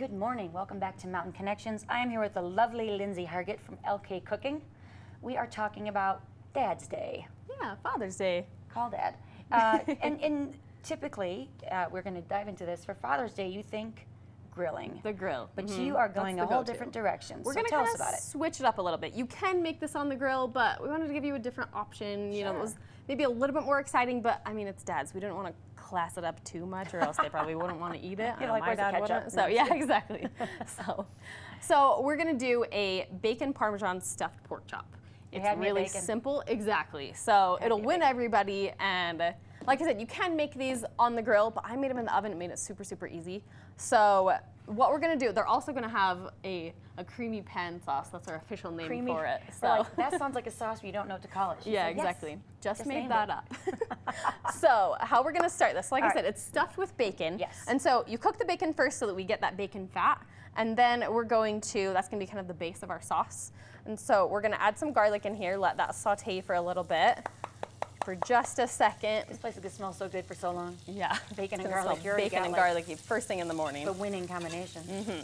Good morning. Welcome back to Mountain Connections. I am here with the lovely Lindsey Hargett from LK Cooking. We are talking about Dad's Day. Yeah, Father's Day. Call Dad. And typically, we're going to dive into this. For Father's Day, you think grilling. The grill. But you are going a whole different direction. We're so going to tell us about it. switch it up a little bit. You can make this on the grill, but we wanted to give you a different option. You know, it was maybe a little bit more exciting, but I mean, it's Dad's. We didn't want to class it up too much, or else they probably wouldn't want to eat it. You know, like, my dad wouldn't. So yeah, exactly. so we're going to do a bacon Parmesan stuffed pork chop. It's really simple. Exactly. So it'll win everybody. And like I said, you can make these on the grill, but I made them in the oven. It made it super, super easy. So what we're going to do, they're also going to have a creamy pan sauce. That's our official name for it. So like, that sounds like a sauce, but you don't know what to call it. Yeah, exactly. Yes, just made that up. So how we're going to start this, like I said, it's stuffed with bacon. Yes. And so you cook the bacon first so that we get that bacon fat. And then we're going to, that's going to be kind of the base of our sauce. And so we're going to add some garlic in here, let that saute for a little bit, for just a second. This place is going to smell so good for so long. Yeah. Bacon and garlic. Bacon and garlicky first thing in the morning. The winning combination.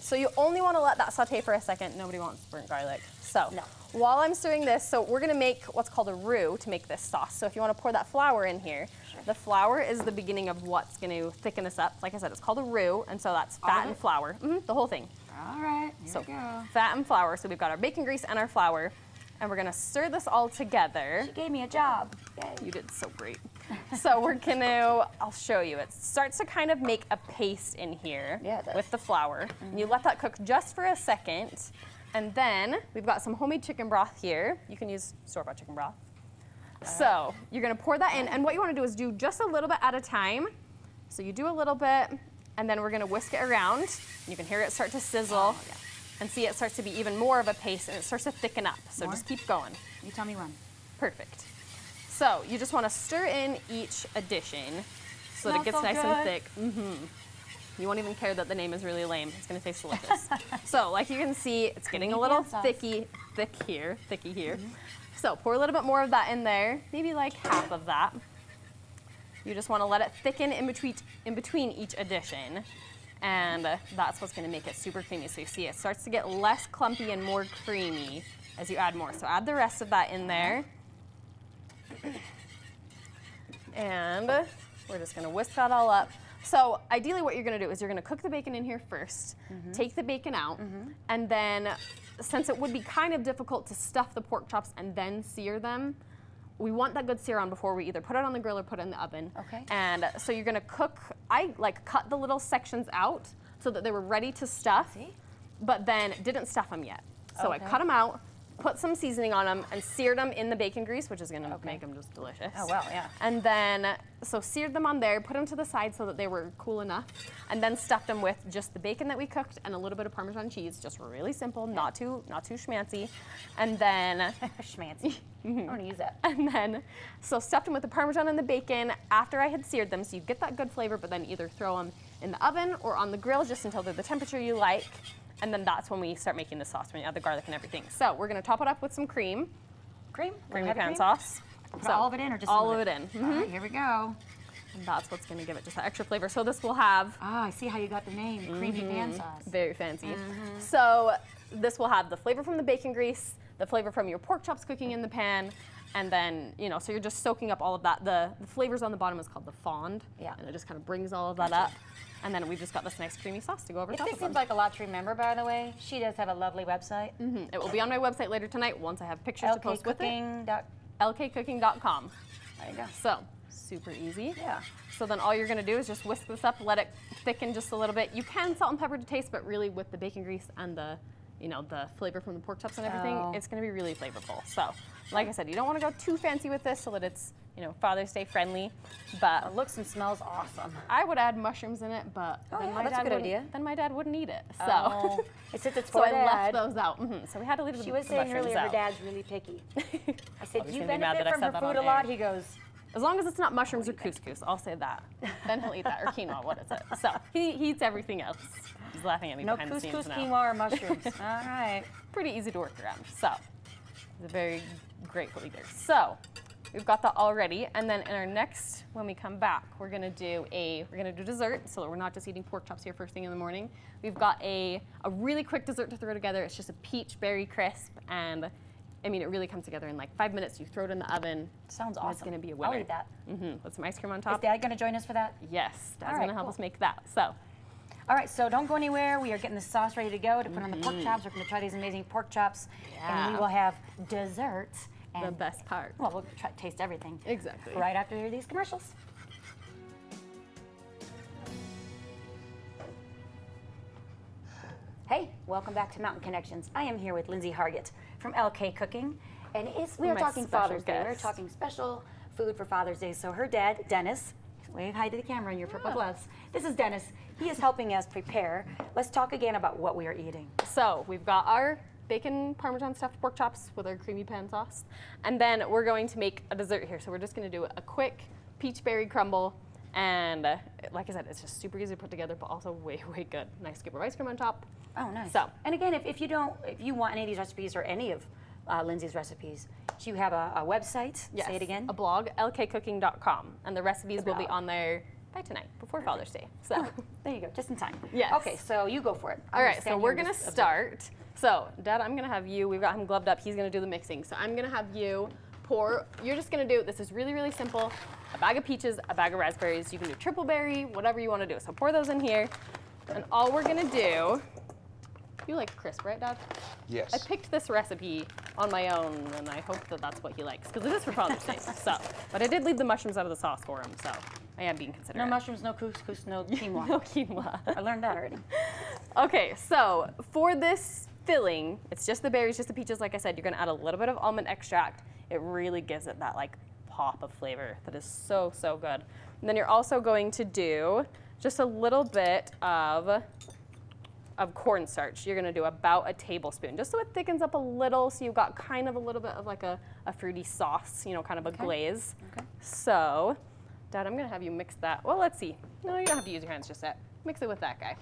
So you only want to let that saute for a second. Nobody wants burnt garlic. So while I'm stirring this, so we're going to make what's called a roux to make this sauce. So if you want to pour that flour in here, the flour is the beginning of what's going to thicken this up. Like I said, it's called a roux, and so that's fat and flour. The whole thing. All right, here we go. Fat and flour. So we've got our bacon grease and our flour, and we're going to stir this all together. She gave me a job. Yay. You did so great. So we're going to, I'll show you. It starts to kind of make a paste in here with the flour. And you let that cook just for a second. And then we've got some homemade chicken broth here. You can use store-bought chicken broth. So you're going to pour that in. And what you want to do is do just a little bit at a time. So you do a little bit, and then we're going to whisk it around. You can hear it start to sizzle. And see, it starts to be even more of a paste, and it starts to thicken up. So just keep going. You tell me when. Perfect. So you just want to stir in each addition so that it gets nice and thick. You won't even care that the name is really lame. It's going to taste delicious. So like you can see, it's getting a little thick here. So pour a little bit more of that in there, maybe like half of that. You just want to let it thicken in between each addition. And that's what's going to make it super creamy. So you see it starts to get less clumpy and more creamy as you add more. So add the rest of that in there. And we're just going to whisk that all up. So ideally what you're going to do is you're going to cook the bacon in here first, take the bacon out, and then since it would be kind of difficult to stuff the pork chops and then sear them, we want that good sear on before we either put it on the grill or put it in the oven. And so you're going to cook, I like cut the little sections out so that they were ready to stuff, but then didn't stuff them yet. So I cut them out, put some seasoning on them, and seared them in the bacon grease, which is going to make them just delicious. Oh, wow, yeah. And then, so seared them on there, put them to the side so that they were cool enough, and then stuffed them with just the bacon that we cooked and a little bit of Parmesan cheese, just really simple, not too schmancy. And then... schmancy. I want to use that. And then, so stuffed them with the Parmesan and the bacon after I had seared them, so you get that good flavor, but then either throw them in the oven or on the grill just until they're the temperature you like. And then that's when we start making the sauce, when you add the garlic and everything. So we're going to top it up with some cream. Creamy pan sauce. Put all of it in or just all of it in? All right, here we go. And that's what's going to give it just that extra flavor. So this will have... I see how you got the name, creamy pan sauce. Very fancy. So this will have the flavor from the bacon grease, the flavor from your pork chops cooking in the pan, and then, you know, so you're just soaking up all of that. The flavors on the bottom is called the fond. And it just kind of brings all of that up. And then we've just got this nice creamy sauce to go over top of it. This seems like a lot to remember, by the way. She does have a lovely website. It will be on my website later tonight once I have pictures to post with it. LKcooking.com. There you go. So, super easy. Yeah. So then all you're going to do is just whisk this up, let it thicken just a little bit. You can salt and pepper to taste, but really with the bacon grease and the, you know, the flavor from the pork chops and everything, it's going to be really flavorful. So, like I said, you don't want to go too fancy with this so that it's, you know, Father's Day friendly, but it looks and smells awesome. I would add mushrooms in it, but then my dad wouldn't eat it. So it's for so Dad. I left those out. So we had to leave the mushrooms out. She was saying earlier her dad's really picky. I said, you benefit from her food a lot? He goes, as long as it's not mushrooms or couscous, I'll say that. Then he'll eat that, or quinoa, what is it? So he eats everything else. He's laughing at me behind the scenes now. No couscous, quinoa, or mushrooms. All right. Pretty easy to work around. So he's a very grateful eater. So we've got that all ready. And then in our next, when we come back, we're gonna do dessert. So we're not just eating pork chops here first thing in the morning. We've got a really quick dessert to throw together. It's just a peach berry crisp, and I mean, it really comes together in like 5 minutes. You throw it in the oven. Sounds awesome. It's gonna be a winner. I'll eat that. With some ice cream on top. Is Dad gonna join us for that? Yes, Dad's All right, gonna help cool. us make that. So. All right, so don't go anywhere. We are getting the sauce ready to go to put on the pork chops. We're going to try these amazing pork chops, and we will have desserts. And, The best part. Well, we'll try to taste everything. Exactly. Right after these commercials. Hey, welcome back to Mountain Connections. I am here with Lindsey Hargett from LK Cooking, and we are My talking special Father's Day. We're guest. talking special food for Father's Day. So her dad, Dennis, wave hi to the camera in your purple gloves. This is Dennis. He is helping us prepare. Let's talk again about what we are eating. So we've got our bacon Parmesan stuffed pork chops with our creamy pan sauce. And then we're going to make a dessert here. So we're just gonna do a quick peach berry crumble. And like I said, it's just super easy to put together, but also way, way good. Nice scoop of ice cream on top. Oh, nice. So, and again, if you want any of these recipes or any of Lindsey's recipes, do you have a website? yes, Say it again. a blog, lkcooking.com. And the recipes will be blog. on there by tonight, before Father's Day. So. Oh, there you go, just in time. Yes. Okay, so you go for it. All right, so we're gonna start. So, Dad, I'm gonna have you, we've got him gloved up, he's gonna do the mixing. So I'm gonna have you pour, you're just gonna do, this is really, really simple, a bag of peaches, a bag of raspberries. You can do triple berry, whatever you wanna do. So pour those in here, and all we're gonna do, you like crisp, right, Dad? Yes. I picked this recipe on my own, and I hope that that's what he likes, because it is for Father's Day. So, but I did leave the mushrooms out of the sauce for him, so I am being considerate. No mushrooms, no couscous, no quinoa. No quinoa. I learned that already. Okay, so for this filling, it's just the berries, just the peaches. Like I said, you're gonna add a little bit of almond extract. It really gives it that like pop of flavor that is so, so good. And then you're also going to do just a little bit of cornstarch. You're gonna do about a tablespoon, just so it thickens up a little, so you've got kind of a little bit of like a fruity sauce, you know, kind of a glaze. Okay. So, Dad, I'm gonna have you mix that. Well, let's see. No, you don't have to use your hands just yet. Mix it with that guy.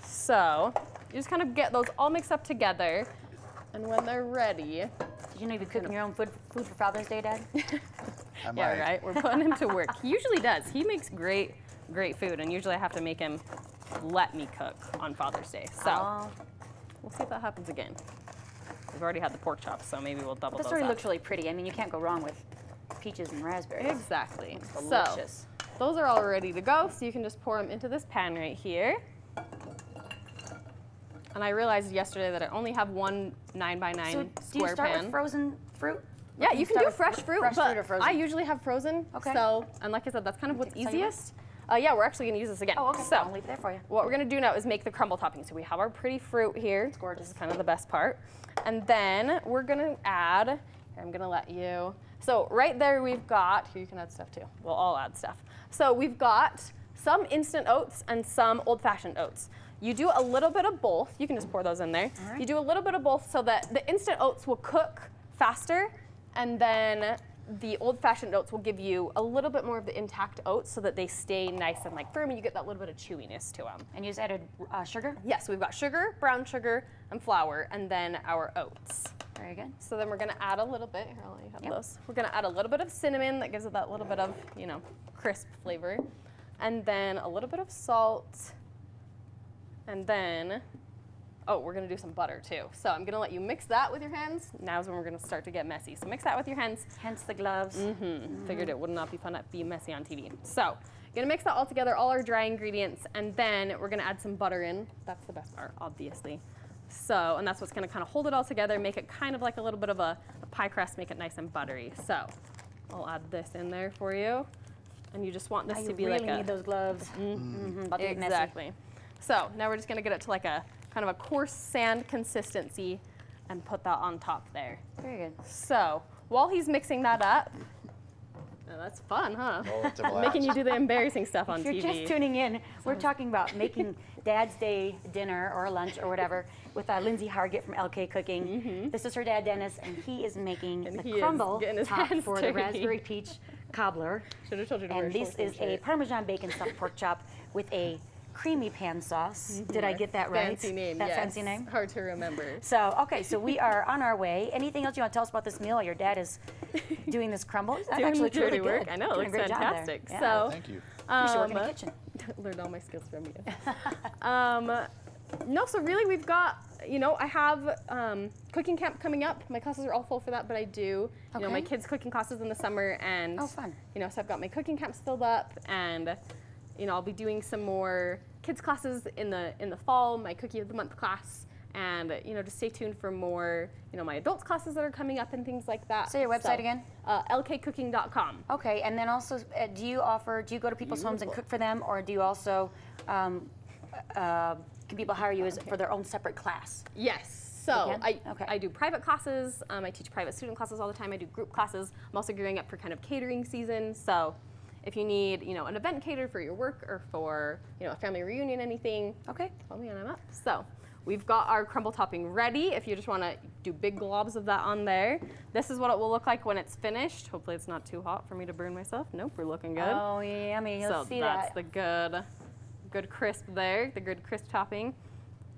So, you just kind of get those all mixed up together, and when they're ready, Did you know you'd be cooking your own food for Father's Day, Dad? yeah, right, we're putting him to work. He usually does. He makes great, great food, and usually I have to make him let me cook on Father's Day. So, we'll see if that happens again. We've already had the pork chops, so maybe we'll double This those already up. looks really pretty. I mean, you can't go wrong with peaches and raspberries. Exactly. Delicious. So, those are all ready to go, so you can just pour them into this pan right here. And I realized yesterday that I only have one 9x9 So do you square start pan. with frozen fruit? Yeah, you can start do with fresh fruit, fresh but fruit or frozen? I usually have frozen. Okay. So, and like I said, that's kind of what's Take a second. easiest. Yeah, we're actually gonna use this again. Oh, okay. So, I'll leave it there for you. what we're gonna do now is make the crumble topping. So we have our pretty fruit here. It's gorgeous. This is kind of the best part. And then we're gonna add, here, I'm gonna let you, so right there we've got, here you can add stuff too. We'll all add stuff. So we've got some instant oats and some old-fashioned oats. You do a little bit of both. You can just pour those in there. All right. You do a little bit of both so that the instant oats will cook faster, and then the old-fashioned oats will give you a little bit more of the intact oats so that they stay nice and like firm, and you get that little bit of chewiness to them. And you just added sugar? Yes, we've got sugar, brown sugar, and flour, and then our oats. Very good. So then we're gonna add a little bit, here I'll let you have Yep. those. We're gonna add a little bit of cinnamon that gives it that little bit of, you know, crisp flavor. And then a little bit of salt. And then, oh, we're gonna do some butter too. So I'm gonna let you mix that with your hands. Now's when we're gonna start to get messy. So mix that with your hands. Hence the gloves. Figured it would not be fun to be messy on TV. So, gonna mix that all together, all our dry ingredients, and then we're gonna add some butter in. That's the best part, obviously. So, and that's what's gonna kind of hold it all together, make it kind of like a little bit of a pie crust, make it nice and buttery. So, I'll add this in there for you. And you just want this I to be really like a... need those gloves. About to get messy. Exactly. So, now we're just gonna get it to like a kind of a coarse sand consistency and put that on top there. Very good. So, while he's mixing that up, oh, that's fun, huh? Roll it to black. Making you do the embarrassing stuff on If you're TV. just tuning in, we're talking about making Dad's Day dinner or lunch or whatever with Lindsey Hargett from LK Cooking. This is her dad, Dennis, and he is making And the he is crumble getting his top hands for the dirty. raspberry peach cobbler. Should have told you to wear And a this short is sleeve a shirt. Parmesan bacon stuffed pork chop with a creamy pan sauce. Did I get that right? Fancy name, That yes. fancy name? Hard to remember. So, okay, so we are on our way. Anything else you want to tell us about this meal? Your dad is doing this crumble. That Doing actually the looks really dirty work. good. I know, it Doing a looks great job there. fantastic. Yeah. So, Thank you. You should work in the kitchen. learned all my skills from you. No, so really we've got, I have cooking camp coming up. My classes are all full for that, but I do, my Okay. kids' cooking classes in the summer, and Oh, fun. so I've got my cooking camps filled up, and I'll be doing some more kids' classes in the fall, my Cookie of the Month class, and just stay tuned for more, my adults classes that are coming up and things like that. Say your website again. lkcooking.com. Okay, and then also, do you go to people's homes and cook for them, or do you also, can people hire you for their own separate class? Yes. So You can? Okay. I do private classes. I teach private student classes all the time. I do group classes. I'm also gearing up for kind of catering season. So if you need, an event catered for your work or for, a family reunion, anything, Okay. call me and I'm up. So we've got our crumble topping ready. If you just want to do big globs of that on there, this is what it will look like when it's finished. Hopefully it's not too hot for me to burn myself. Nope, we're looking good. Oh, yummy. You'll So see that's that. the good crisp there, the good crisp topping.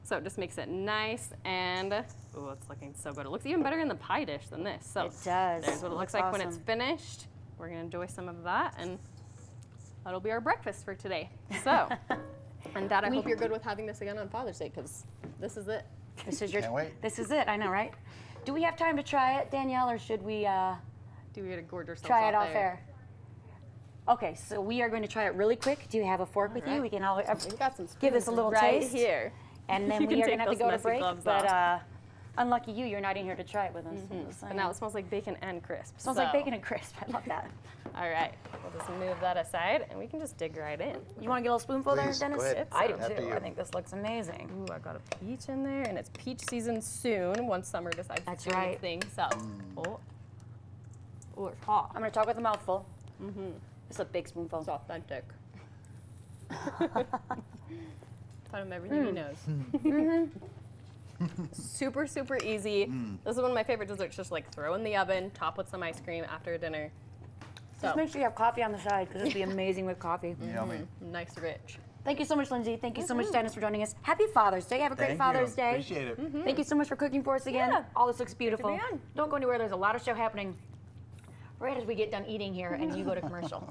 So it just makes it nice, and oh, it's looking so good. It looks even better in the pie dish than this. So It does. there's what it looks Looks like when it's awesome. finished. We're gonna enjoy some of that, and that'll be our breakfast for today. So, and Dad, I hope you're good with having this again on Father's Day, because this is it. This is your. Can't wait. This is it. I know, right? Do we have time to try it, Danielle, or should we Do we get to gorge ourselves try it out off there? air? Okay, so we are going to try it really quick. Do you have a fork with you? right. We can all We've got some give this a spoons little right taste. here. And then You we can are take going to have to those go to messy break. gloves But off. unlucky you, you're not in here to try it with us. But now it smells like bacon and crisp. Smells so. like bacon and crisp. I love that. All right, we'll just move that aside, and we can just dig right in. You want to get a little spoonful Please, there, go Dennis? ahead. I do After too. you. I think this looks amazing. Ooh, I got a peach in there, and it's peach season soon once summer decides That's to do right. its thing. So, oh, it's hot. I'm going to talk with a mouthful. Just a big spoonful. It's authentic. Taught him everything he knows. Super, super easy. This is one of my favorite desserts. Just like throw in the oven, top with some ice cream after dinner. Just So, make sure you have coffee on the side because it'd be amazing with coffee. Yummy. nice, rich. Thank you so much, Lindsay. Thank you so much, Dennis, for joining us. Happy Father's Day. Have a great Thank Father's you. Day. Appreciate it. Thank you so much for cooking for us again. Yeah. All this looks beautiful. on. Don't go anywhere. There's a lot of show happening right as we get done eating here and you go to commercial.